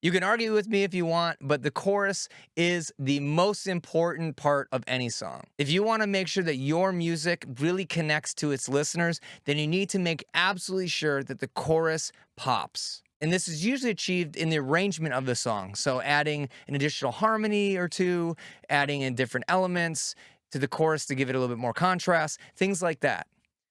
You can argue with me if you want, but the chorus is the most important part of any song. If you want to make sure that your music really connects to its listeners, then you need to make absolutely sure that the chorus pops. And this is usually achieved in the arrangement of the song. So adding an additional harmony or two, adding in different elements to the chorus to give it a little bit more contrast, things like that.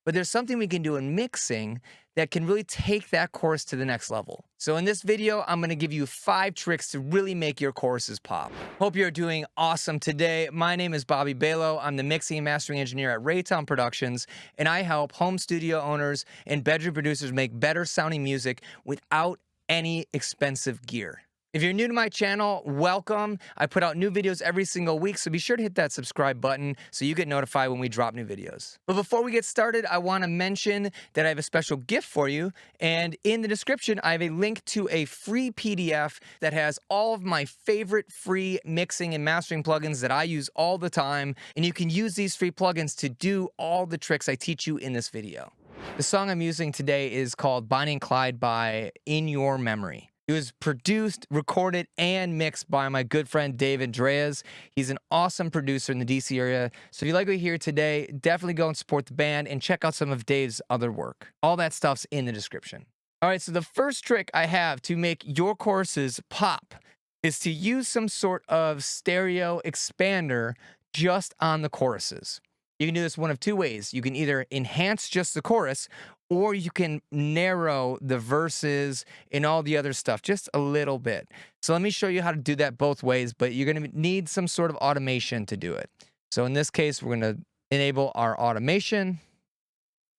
But there's something we can do in mixing that can really take that chorus to the next level. So in this video, I'm gonna give you 5 tricks to really make your choruses pop. Hope you're doing awesome today. My name is Bobby Balo. I'm the mixing and mastering engineer at Raytown Productions, and I help home studio owners and bedroom producers make better sounding music without any expensive gear. If you're new to my channel, welcome. I put out new videos every single week, so be sure to hit that subscribe button so you get notified when we drop new videos. But before we get started, I want to mention that I have a special gift for you, and in the description, I have a link to a free PDF that has all of my favorite free mixing and mastering plugins that I use all the time, and you can use these free plugins to do all the tricks I teach you in this video. The song I'm using today is called Bonnie and Clyde by In Your Memory. It was produced, recorded, and mixed by my good friend Dave Andreas. He's an awesome producer in the DC area. So if you like what you hear today, definitely go and support the band and check out some of Dave's other work. All that stuff's in the description. All right, so the first trick I have to make your choruses pop is to use some sort of stereo expander just on the choruses. You can do this one of 2 ways. You can either enhance just the chorus, or you can narrow the verses and all the other stuff just a little bit. So let me show you how to do that both ways, but you're going to need some sort of automation to do it. So in this case, we're going to enable our automation.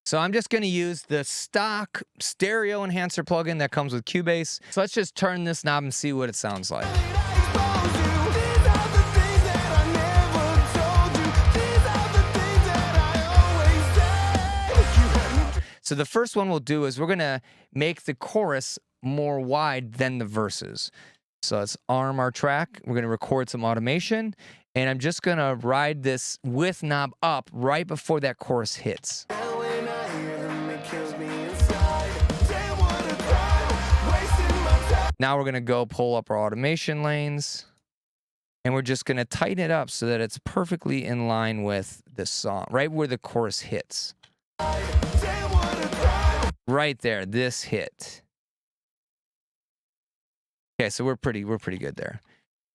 So I'm just going to use the stock stereo enhancer plugin that comes with Cubase. So let's just turn this knob and see what it sounds like. So the first one we'll do is we're gonna make the chorus more wide than the verses. So let's arm our track. We're gonna record some automation, and I'm just gonna ride this width knob up right before that chorus hits. Now we're gonna go pull up our automation lanes, and we're just gonna tighten it up so that it's perfectly in line with the song, right where the chorus hits. Right there, this hit. Okay, so we're pretty good there.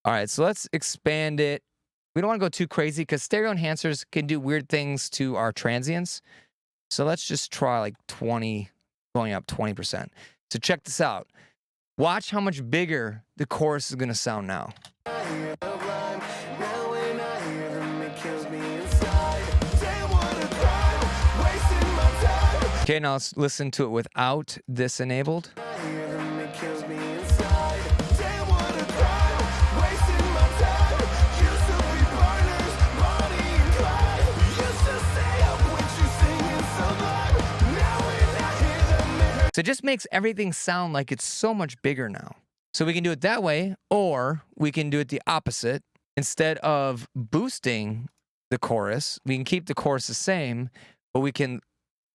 All right, so let's expand it. We don't want to go too crazy because stereo enhancers can do weird things to our transients. So let's just try like 20, going up 20%. So check this out. Watch how much bigger the chorus is going to sound now. Okay, now let's listen to it without this enabled. So it just makes everything sound like it's so much bigger now. So we can do it that way, or we can do it the opposite. Instead of boosting the chorus, we can keep the chorus the same, but we can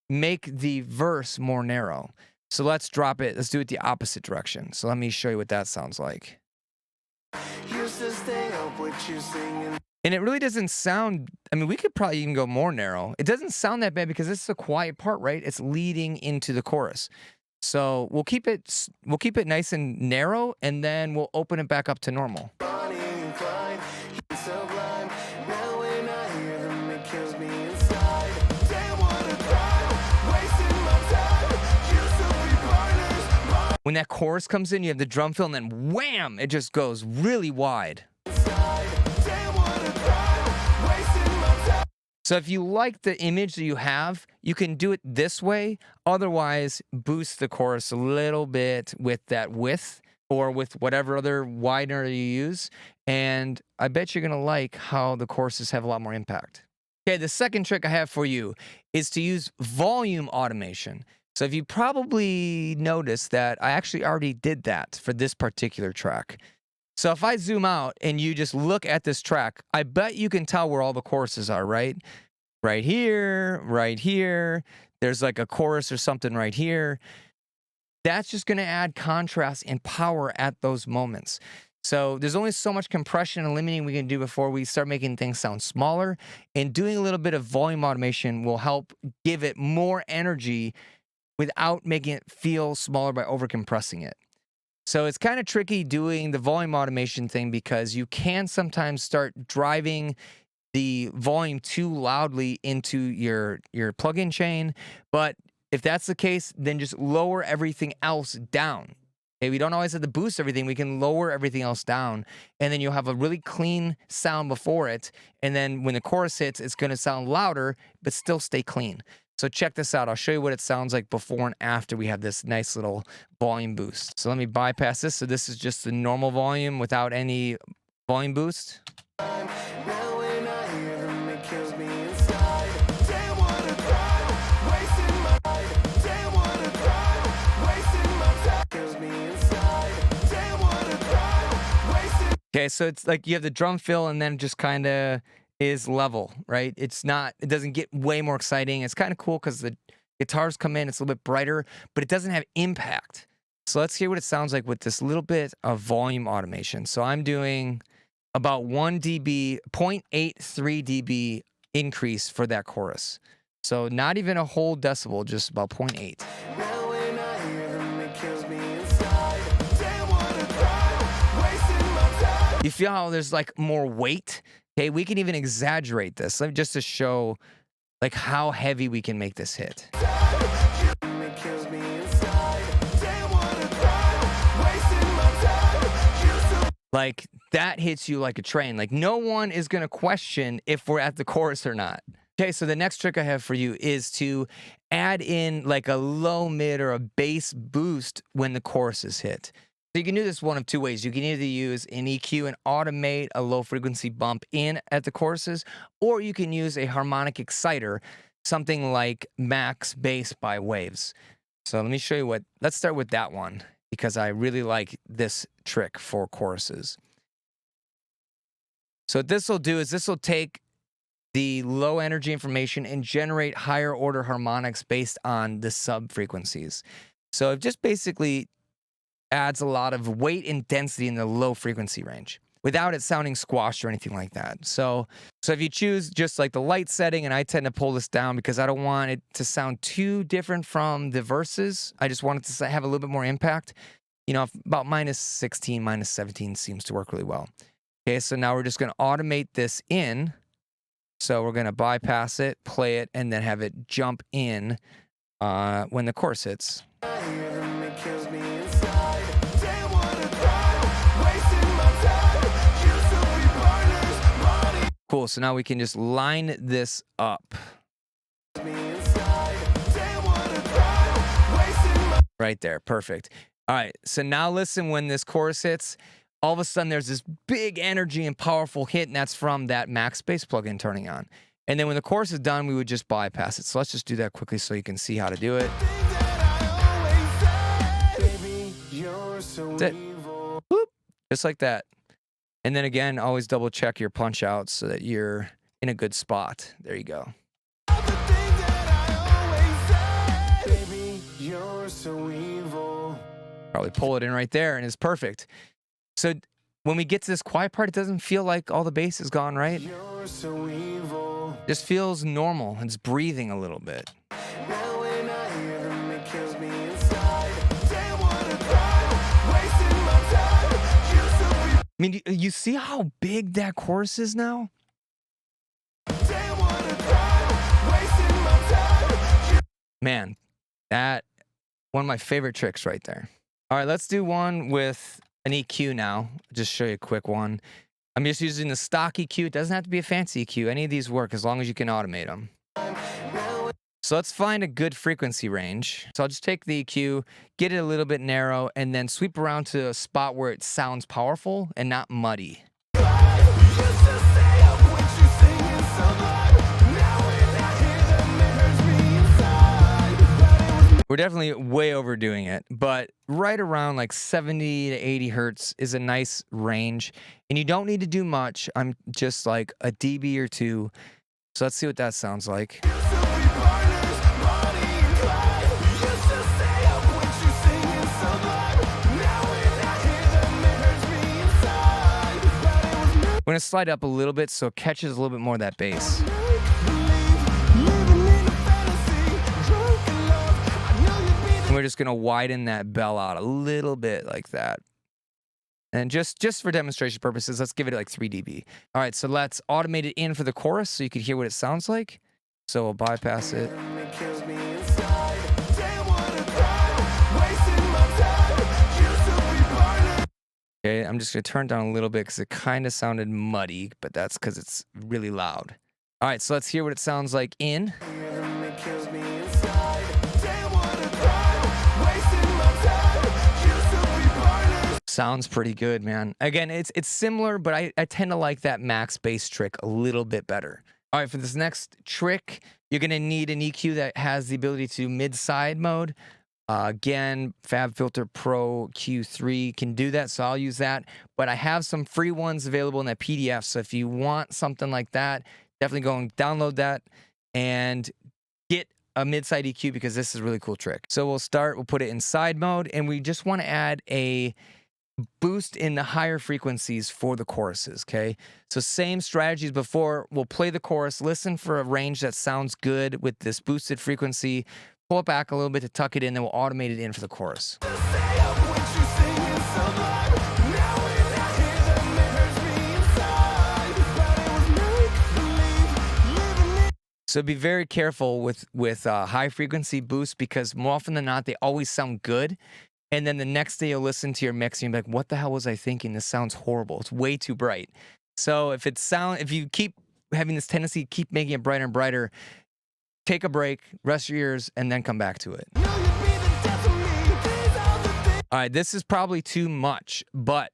make the verse more narrow. So let's drop it. Let's do it the opposite direction. So let me show you what that sounds like. And it really doesn't sound, I mean, we could probably even go more narrow. It doesn't sound that bad because this is a quiet part, right? It's leading into the chorus. So we'll keep it nice and narrow, and then we'll open it back up to normal. When that chorus comes in, you have the drum fill, and then wham, it just goes really wide. So if you like the image that you have, you can do it this way. Otherwise, boost the chorus a little bit with that width or with whatever other widener you use. And I bet you're gonna like how the choruses have a lot more impact. Okay, the second trick I have for you is to use volume automation. So if you probably noticed that I actually already did that for this particular track. So if I zoom out and you just look at this track, I bet you can tell where all the choruses are, right? Right here, right here. There's like a chorus or something right here. that's just going to add contrast and power at those moments. So there's only so much compression and limiting we can do before we start making things sound smaller. And doing a little bit of volume automation will help give it more energy without making it feel smaller by overcompressing it. So it's kind of tricky doing the volume automation thing because you can sometimes start driving the volume too loudly into your plugin chain. But if that's the case, then just lower everything else down. Okay, we don't always have to boost everything. We can lower everything else down, and then you'll have a really clean sound before it. And then when the chorus hits, it's going to sound louder, but still stay clean. So check this out. I'll show you what it sounds like before and after we have this nice little volume boost. So let me bypass this. So this is just the normal volume without any volume boost. Okay, so it's like you have the drum fill and then just kind of is level, right? It doesn't get way more exciting. It's kind of cool because the guitars come in, it's a little bit brighter, but it doesn't have impact. So let's hear what it sounds like with this little bit of volume automation. So I'm doing about 1 dB, 0.83 dB increase for that chorus. So not even a whole decibel, just about 0.8. You feel how there's like more weight? Okay, we can even exaggerate this just to show like how heavy we can make this hit. Like that hits you like a train. Like no one is going to question if we're at the chorus or not. Okay, so the next trick I have for you is to add in like a low mid or a bass boost when the chorus is hit. So you can do this one of two ways. You can either use an EQ and automate a low frequency bump in at the choruses, or you can use a harmonic exciter, something like Max Bass by Waves. So let me show you let's start with that one because I really like this trick for choruses. So what this will do is this will take the low energy information and generate higher order harmonics based on the sub frequencies. So it just basically adds a lot of weight and density in the low frequency range without it sounding squashed or anything like that. So if you choose just like the light setting, and I tend to pull this down because I don't want it to sound too different from the verses. I just want it to have a little bit more impact. You know, about -16, -17 seems to work really well. Okay, so now we're just going to automate this in. So we're going to bypass it, play it, and then have it jump in when the chorus hits. Cool, so now we can just line this up. Right there, perfect. All right, so now listen when this chorus hits. All of a sudden, there's this big energy and powerful hit, and that's from that Max Bass plugin turning on. And then when the chorus is done, we would just bypass it. So let's just do that quickly so you can see how to do it. That's it. Whoop, just like that. And then again, always double check your punch outs so that you're in a good spot. There you go. Probably pull it in right there and it's perfect. So when we get to this quiet part, it doesn't feel like all the bass is gone, right? Just feels normal. It's breathing a little bit. I mean, you see how big that chorus is now? Man, that one of my favorite tricks right there. All right, let's do one with an EQ now. Just show you a quick one. I'm just using the stock EQ. It doesn't have to be a fancy EQ. Any of these work as long as you can automate them. So let's find a good frequency range. So I'll just take the EQ, get it a little bit narrow, and then sweep around to a spot where it sounds powerful and not muddy. We're definitely way overdoing it, but right around like 70 to 80 hertz is a nice range. And you don't need to do much. I'm just like a dB or two. So let's see what that sounds like. We're gonna slide up a little bit so it catches a little bit more of that bass. And we're just gonna widen that bell out a little bit like that. And just for demonstration purposes, let's give it like 3 dB. All right, so let's automate it in for the chorus so you can hear what it sounds like. So we'll bypass it. Okay, I'm just gonna turn it down a little bit because it kind of sounded muddy, but that's because it's really loud. All right, so let's hear what it sounds like in. Sounds pretty good, man. Again, it's similar, but I tend to like that max bass trick a little bit better. All right, for this next trick, you're gonna need an EQ that has the ability to mid-side mode. Again, FabFilter Pro Q3 can do that, so I'll use that. But I have some free ones available in that PDF, so if you want something like that, definitely go and download that and get a mid-side EQ because this is a really cool trick. So we'll put it in side mode, and we just want to add a boost in the higher frequencies for the choruses, okay? So same strategies before. We'll play the chorus, listen for a range that sounds good with this boosted frequency, pull it back a little bit to tuck it in, then we'll automate it in for the chorus. So be very careful with high frequency boosts because more often than not, they always sound good. And then the next day you'll listen to your mix and you'll be like, what the hell was I thinking? This sounds horrible. It's way too bright. So if you keep having this tendency to keep making it brighter and brighter, take a break, rest your ears, and then come back to it. All right, this is probably too much, but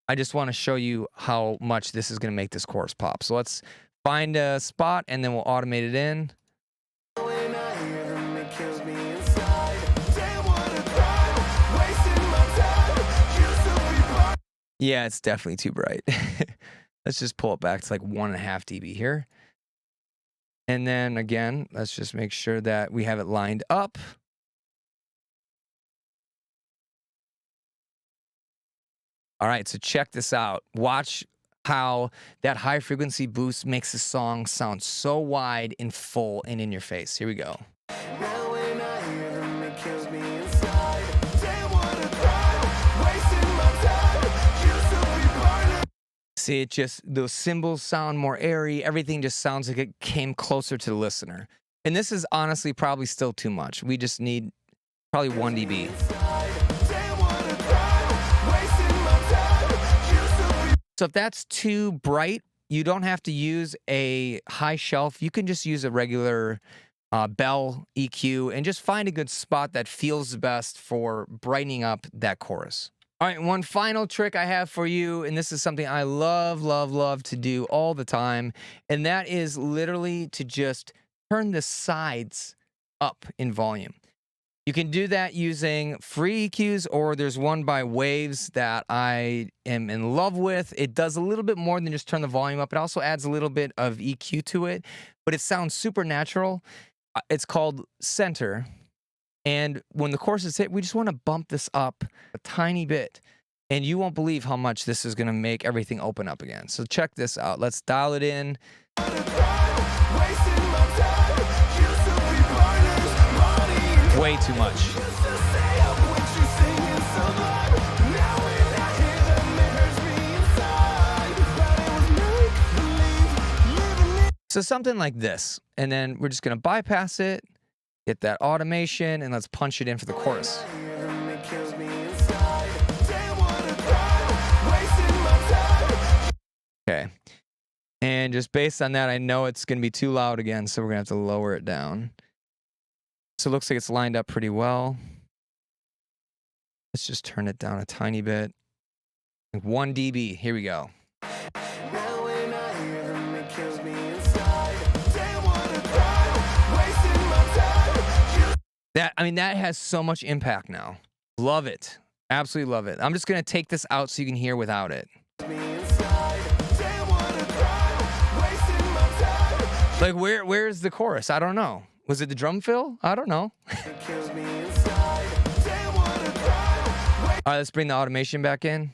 I just want to show you how much this is going to make this chorus pop. So let's find a spot, and then we'll automate it in. Yeah, it's definitely too bright. Let's just pull it back to like 1.5 dB here. And then again, let's just make sure that we have it lined up. All right, so check this out. Watch how that high frequency boost makes the song sound so wide and full and in your face. Here we go. Now when I hear them, it kills me inside. Damn, wanna cry, wasting my time. Used to be burning. See, it just, those cymbals sound more airy. Everything just sounds like it came closer to the listener. And this is honestly probably still too much. We just need probably 1 dB. So if that's too bright, you don't have to use a high shelf. You can just use a regular bell EQ and just find a good spot that feels the best for brightening up that chorus. All right, one final trick I have for you, and this is something I love, love, love to do all the time, and that is literally to just turn the sides up in volume. You can do that using free EQs, or there's one by Waves that I am in love with. It does a little bit more than just turn the volume up. It also adds a little bit of EQ to it, but it sounds super natural. It's called Center. And when the chorus is hit, we just want to bump this up a tiny bit. And you won't believe how much this is going to make everything open up again. So check this out. Let's dial it in. Way too much. So something like this. And then we're just going to bypass it, get that automation, and let's punch it in for the chorus. Okay. And just based on that, I know it's going to be too loud again, so we're going to have to lower it down. So it looks like it's lined up pretty well. Let's just turn it down a tiny bit. 1 dB. Here we go. That has so much impact now. Love it. Absolutely love it. I'm just going to take this out so you can hear without it. Like, where's the chorus? I don't know. Was it the drum fill? I don't know. All right, let's bring the automation back in.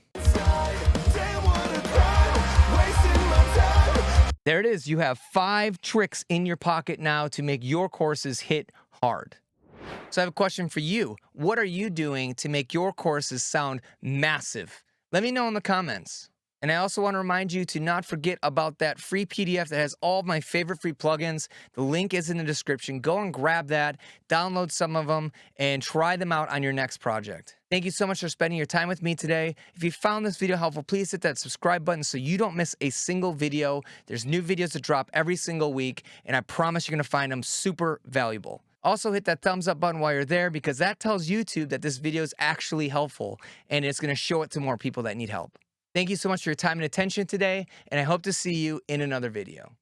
There it is. You have 5 tricks in your pocket now to make your courses hit hard. So I have a question for you. What are you doing to make your courses sound massive? Let me know in the comments. And I also want to remind you to not forget about that free PDF that has all of my favorite free plugins. The link is in the description. Go and grab that, download some of them, and try them out on your next project. Thank you so much for spending your time with me today. If you found this video helpful, please hit that subscribe button so you don't miss a single video. There's new videos that drop every single week, and I promise you're going to find them super valuable. Also, hit that thumbs up button while you're there because that tells YouTube that this video is actually helpful, and it's going to show it to more people that need help. Thank you so much for your time and attention today, and I hope to see you in another video.